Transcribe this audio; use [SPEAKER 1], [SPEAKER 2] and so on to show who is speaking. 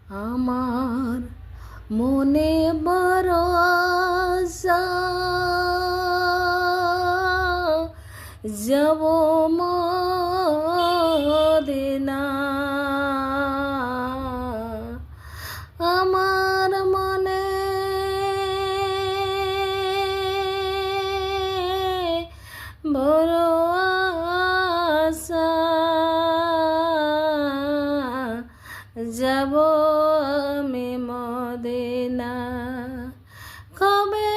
[SPEAKER 1] আমার মনে বড় আশা যাব মদিনা। আমার মনে বড় আশা যাব আমি মদিনা। কবে